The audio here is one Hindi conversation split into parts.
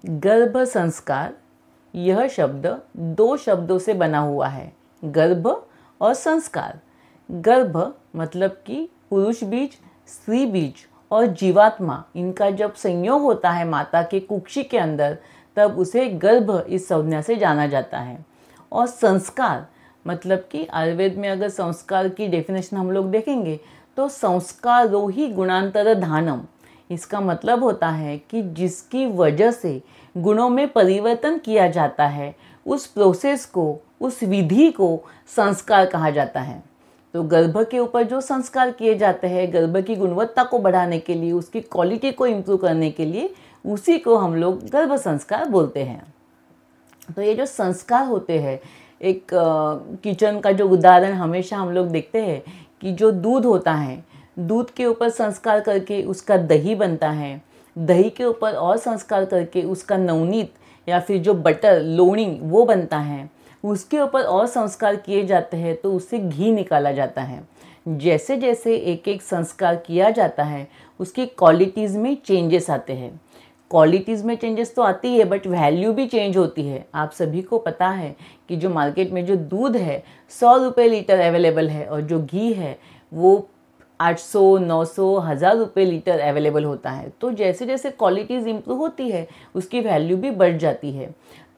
गर्भ संस्कार, यह शब्द दो शब्दों से बना हुआ है, गर्भ और संस्कार। गर्भ मतलब कि पुरुष बीज, स्त्री बीज और जीवात्मा, इनका जब संयोग होता है माता के कुक्षी के अंदर, तब उसे गर्भ इस संज्ञा से जाना जाता है। और संस्कार मतलब कि आयुर्वेद में अगर संस्कार की डेफिनेशन हम लोग देखेंगे तो संस्कारो ही गुणांतर धानम, इसका मतलब होता है कि जिसकी वजह से गुणों में परिवर्तन किया जाता है, उस प्रोसेस को, उस विधि को संस्कार कहा जाता है। तो गर्भ के ऊपर जो संस्कार किए जाते हैं गर्भ की गुणवत्ता को बढ़ाने के लिए, उसकी क्वालिटी को इम्प्रूव करने के लिए, उसी को हम लोग गर्भ संस्कार बोलते हैं। तो ये जो संस्कार होते हैं, एक किचन का जो उदाहरण हमेशा हम लोग देखते हैं कि जो दूध होता है, दूध के ऊपर संस्कार करके उसका दही बनता है, दही के ऊपर और संस्कार करके उसका नवनीत या फिर जो बटर, लोणी वो बनता है, उसके ऊपर और संस्कार किए जाते हैं तो उससे घी निकाला जाता है। जैसे जैसे एक एक संस्कार किया जाता है उसकी क्वालिटीज़ में चेंजेस आते हैं। क्वालिटीज़ में चेंजेस तो आती है बट वैल्यू भी चेंज होती है। आप सभी को पता है कि जो मार्केट में जो दूध है 100 रुपये लीटर अवेलेबल है और जो घी है वो 800, 900, 1000 रुपये लीटर अवेलेबल होता है। तो जैसे जैसे क्वालिटीज़ इम्प्रूव होती है उसकी वैल्यू भी बढ़ जाती है।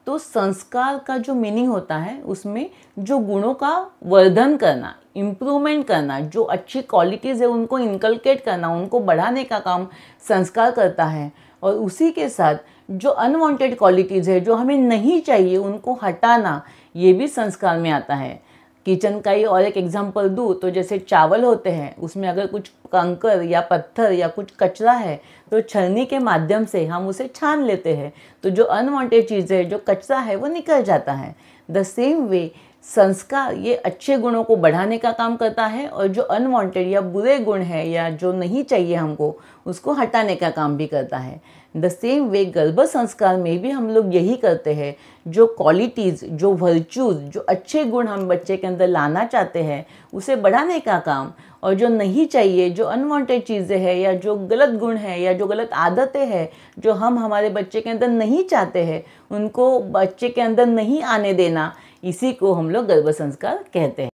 तो संस्कार का जो मीनिंग होता है उसमें जो गुणों का वर्धन करना, इम्प्रूवमेंट करना, जो अच्छी क्वालिटीज़ है उनको इनकलकेट करना, उनको बढ़ाने का काम संस्कार करता है। और उसी के साथ जो अनवांटेड क्वालिटीज़ है, जो हमें नहीं चाहिए, उनको हटाना, ये भी संस्कार में आता है। किचन का ही और एक एग्जांपल दूँ तो जैसे चावल होते हैं, उसमें अगर कुछ कंकर या पत्थर या कुछ कचरा है तो छलनी के माध्यम से हम उसे छान लेते हैं, तो जो अनवांटेड चीज़ें है, जो कचरा है, वो निकल जाता है। द सेम वे संस्कार ये अच्छे गुणों को बढ़ाने का काम करता है और जो अनवांटेड या बुरे गुण है या जो नहीं चाहिए हमको, उसको हटाने का काम भी करता है। द सेम वे गर्भ संस्कार में भी हम लोग यही करते हैं। जो क्वालिटीज़, जो वर्च्यूज़, जो अच्छे गुण हम बच्चे के अंदर लाना चाहते हैं उसे बढ़ाने का काम, और जो नहीं चाहिए, जो अनवांटेड चीज़ें हैं या जो गलत गुण है या जो गलत आदतें हैं जो हम हमारे बच्चे के अंदर नहीं चाहते हैं, उनको बच्चे के अंदर नहीं आने देना, इसी को हम लोग गर्भ संस्कार कहते हैं।